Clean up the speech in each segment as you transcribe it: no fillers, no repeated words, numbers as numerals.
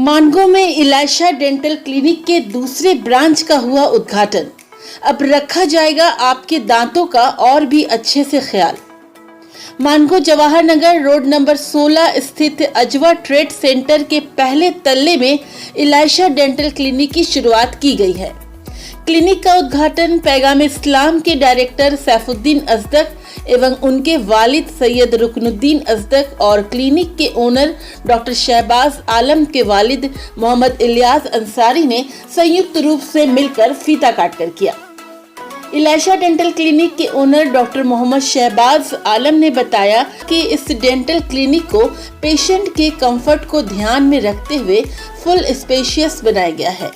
मानगो में इलाइशा dental clinic के दूसरे ब्रांच का हुआ उद्घाटन। अब रखा जाएगा आपके दांतों का और भी अच्छे से ख्याल। मानगो जवाहर नगर रोड नंबर 16 स्थित अजवा ट्रेड सेंटर के पहले तल्ले में इलाइशा डेंटल क्लिनिक की शुरुआत की गई है। क्लिनिक का उद्घाटन पैगाम इस्लाम के डायरेक्टर सैफुद्दीन अजदक एवं उनके वालिद सैयद रुकनुद्दीन अजदक और क्लिनिक के ओनर डॉक्टर शहबाज आलम के वालिद मोहम्मद इलियास अंसारी ने संयुक्त रूप से मिलकर फीता काटकर किया। इलाइशा डेंटल क्लिनिक के ओनर डॉक्टर मोहम्मद शहबाज आलम ने बताया कि इस डेंटल क्लिनिक को पेशेंट के कंफर्ट को ध्यान में रखते हुए फुल स्पेशियस बनाया गया है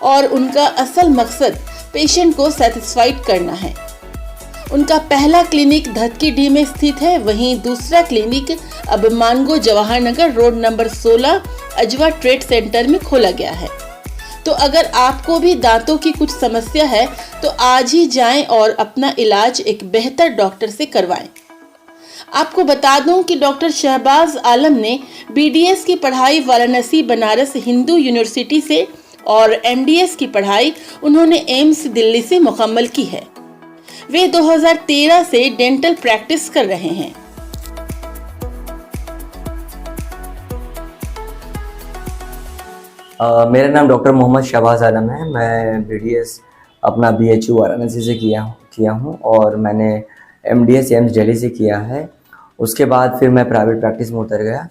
और उनका असल मकसद पेशेंट को सेटिस्फाइड करना है। उनका पहला क्लिनिक धतकीडीह में स्थित है, वहीं दूसरा क्लिनिक अब मानगो जवाहर नगर रोड नंबर 16 अजवा ट्रेड सेंटर में खोला गया है। तो अगर आपको भी दांतों की कुछ समस्या है तो आज ही जाएं और अपना इलाज एक बेहतर डॉक्टर से करवाएं। आपको बता दूं कि डॉक्टर शहबाज आलम ने BDS की पढ़ाई वाराणसी बनारस हिंदू यूनिवर्सिटी से और MDS की पढ़ाई उन्होंने एम्स दिल्ली से मुकम्मल की है। वे 2013 से डेंटल प्रैक्टिस कर रहे हैं। मेरा नाम डॉक्टर मोहम्मद शहबाज आलम है। मैं BDS अपना BHU वाराणसी से किया हूँ और मैंने MDS एम्स दिल्ली से किया है। उसके बाद फिर मैं प्राइवेट प्रैक्टिस में उतर गया।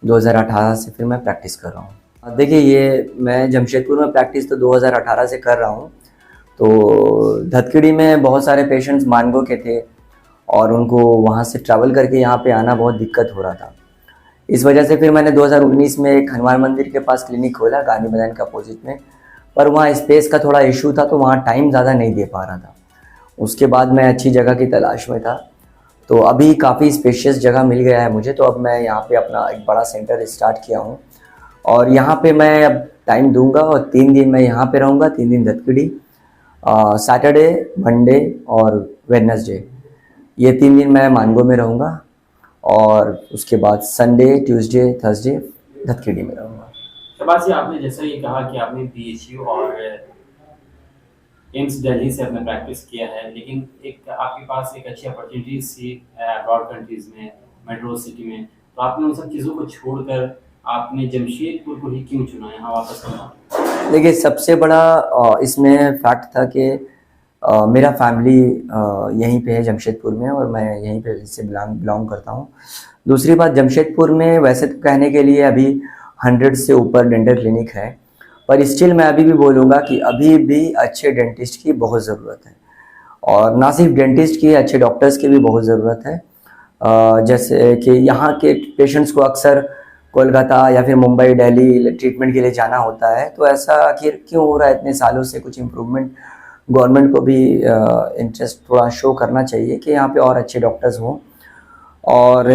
2018 से फिर मैं प्रैक्टिस कर रहा हूँ। देखिए, ये मैं जमशेदपुर में प्रैक्टिस तो 2018 से कर रहा हूँ। तो धतकीडीह में बहुत सारे पेशेंट्स मानगो के थे और उनको वहाँ से ट्रैवल करके यहाँ पे आना बहुत दिक्कत हो रहा था। इस वजह से फिर मैंने 2019 में एक हनुमान मंदिर के पास क्लिनिक खोला गांधी मैदान के अपोजिट में, पर वहाँ स्पेस का थोड़ा इशू था तो वहाँ टाइम ज़्यादा नहीं दे पा रहा था। उसके बाद मैं अच्छी जगह की तलाश में था, तो अभी काफ़ी स्पेशियस जगह मिल गया है मुझे। तो अब मैं यहाँ पे अपना एक बड़ा सेंटर स्टार्ट किया हूँ और यहाँ पे मैं अब टाइम दूंगा और 3 दिन मैं यहाँ पे रहूँगा, 3 दिन धतकीडीह, सैटरडे, मंडे और वेडनेसडे, ये 3 दिन मैं मानगो में रहूँगा और उसके बाद संडे, ट्यूसडे, थर्सडे धतकीडीह में रहूँगा। शहबाज जी, आपने जैसा ये कहा कि आपने BHU और एम्स दिल्ली से अपने प्रैक्टिस किया है, लेकिन एक आपके पास एक अच्छी अपॉर्चुनिटी थी अब्रॉड कंट्रीज में, मेट्रो सिटी में, तो आपने उन सब चीज़ों को छोड़कर आपने जमशेदपुर को ही क्यों चुना यहाँ वापस करना? देखिए, सबसे बड़ा इसमें फैक्ट था कि मेरा फैमिली यहीं पे है जमशेदपुर में और मैं यहीं पे इससे बिलोंग करता हूँ। दूसरी बात, जमशेदपुर में वैसे तो कहने के लिए अभी 100 से ऊपर डेंटल क्लिनिक है, पर स्टिल मैं अभी भी बोलूँगा कि अभी भी अच्छे डेंटिस्ट की बहुत ज़रूरत है और ना सिर्फ डेंटिस्ट की, अच्छे डॉक्टर्स की भी बहुत ज़रूरत है। जैसे कि यहाँ के पेशेंट्स को अक्सर कोलकाता या फिर मुंबई, दिल्ली ट्रीटमेंट के लिए जाना होता है, तो ऐसा आखिर क्यों हो रहा है? इतने सालों से कुछ इम्प्रूवमेंट गवर्नमेंट को भी इंटरेस्ट थोड़ा शो करना चाहिए कि यहाँ पे और अच्छे डॉक्टर्स हों। और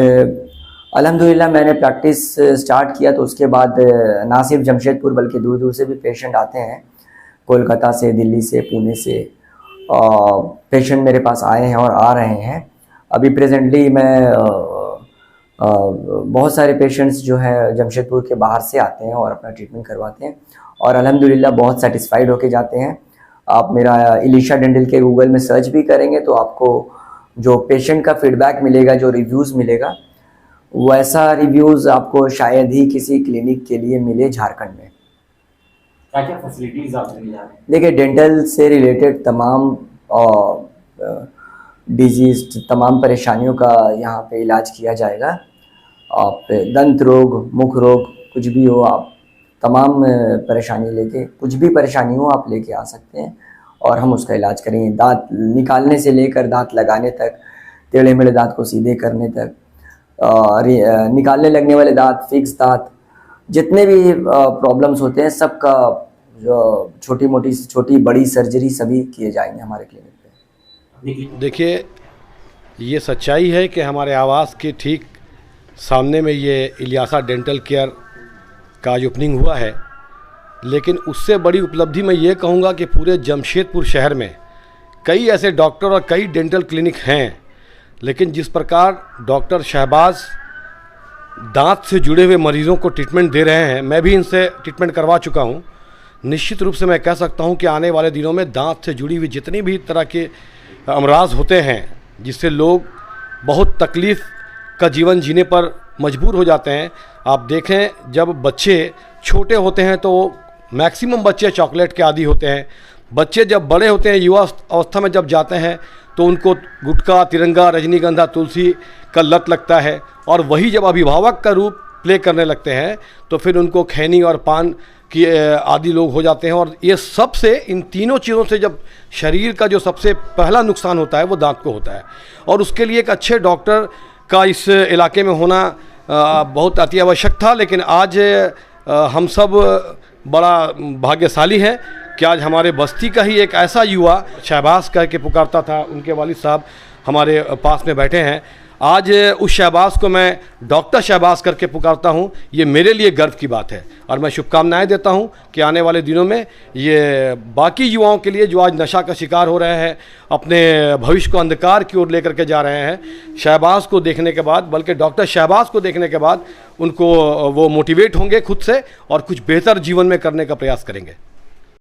अल्हम्दुलिल्लाह मैंने प्रैक्टिस स्टार्ट किया तो उसके बाद ना सिर्फ जमशेदपुर बल्कि दूर दूर से भी पेशेंट आते हैं, कोलकाता से, दिल्ली से, पुणे से पेशेंट मेरे पास आए हैं और आ रहे हैं। अभी प्रेजेंटली मैं बहुत सारे पेशेंट्स जो है जमशेदपुर के बाहर से आते हैं और अपना ट्रीटमेंट करवाते हैं और अल्हम्दुलिल्लाह बहुत सेटिस्फाइड होके जाते हैं। आप मेरा इलाइशा डेंटल के गूगल में सर्च भी करेंगे तो आपको जो पेशेंट का फीडबैक मिलेगा, जो रिव्यूज़ मिलेगा, वैसा रिव्यूज़ आपको शायद ही किसी क्लिनिक के लिए मिले झारखंड में। क्या क्या फैसिलिटीज़ आप देने जा रहे हैं? देखिए, डेंटल से रिलेटेड तमाम डिजीज़, तमाम परेशानियों का यहाँ पे इलाज किया जाएगा। आप दंत रोग, मुख रोग, कुछ भी हो, आप तमाम परेशानी लेके, कुछ भी परेशानी हो आप लेके आ सकते हैं और हम उसका इलाज करेंगे। दांत निकालने से लेकर दांत लगाने तक, टेढ़े मेढ़े दांत को सीधे करने तक, निकालने लगने वाले दांत, फिक्स दांत, जितने भी प्रॉब्लम्स होते हैं सबका जो छोटी बड़ी सर्जरी सभी किए जाएंगे हमारे क्लिनिक पे। देखिए, ये सच्चाई है कि हमारे आवास के ठीक सामने में ये इलियासा डेंटल केयर का आज ओपनिंग हुआ है, लेकिन उससे बड़ी उपलब्धि मैं ये कहूँगा कि पूरे जमशेदपुर शहर में कई ऐसे डॉक्टर और कई डेंटल क्लिनिक हैं, लेकिन जिस प्रकार डॉक्टर शहबाज दांत से जुड़े हुए मरीज़ों को ट्रीटमेंट दे रहे हैं। मैं भी इनसे ट्रीटमेंट करवा चुका हूं। निश्चित रूप से मैं कह सकता हूं कि आने वाले दिनों में दांत से जुड़ी हुई जितनी भी तरह के अमराज होते हैं जिससे लोग बहुत तकलीफ़ का जीवन जीने पर मजबूर हो जाते हैं। आप देखें जब बच्चे छोटे होते हैं तो मैक्सिमम बच्चे चॉकलेट के आदी होते हैं। बच्चे जब बड़े होते हैं, युवा अवस्था में जब जाते हैं तो उनको गुटखा, तिरंगा, रजनीगंधा, तुलसी का लत लगता है और वही जब अभिभावक का रूप प्ले करने लगते हैं तो फिर उनको खैनी और पान की आदि लोग हो जाते हैं। और ये सब से, इन तीनों चीज़ों से जब शरीर का जो सबसे पहला नुकसान होता है वो दांत को होता है। और उसके लिए एक अच्छे डॉक्टर का इस इलाके में होना बहुत अति आवश्यक था। लेकिन आज हम सब बड़ा भाग्यशाली हैं कि आज हमारे बस्ती का ही एक ऐसा युवा शहबाज कह के पुकारता था, उनके वालिद साहब हमारे पास में बैठे हैं। आज उस शहबाज को मैं डॉक्टर शहबाज करके पुकारता हूं। ये मेरे लिए गर्व की बात है और मैं शुभकामनाएं देता हूं कि आने वाले दिनों में ये बाकी युवाओं के लिए जो आज नशा का शिकार हो रहे हैं, अपने भविष्य को अंधकार की ओर लेकर के जा रहे हैं, शहबाज को देखने के बाद, बल्कि डॉक्टर शहबाज को देखने के बाद उनको वो मोटिवेट होंगे खुद से और कुछ बेहतर जीवन में करने का प्रयास करेंगे।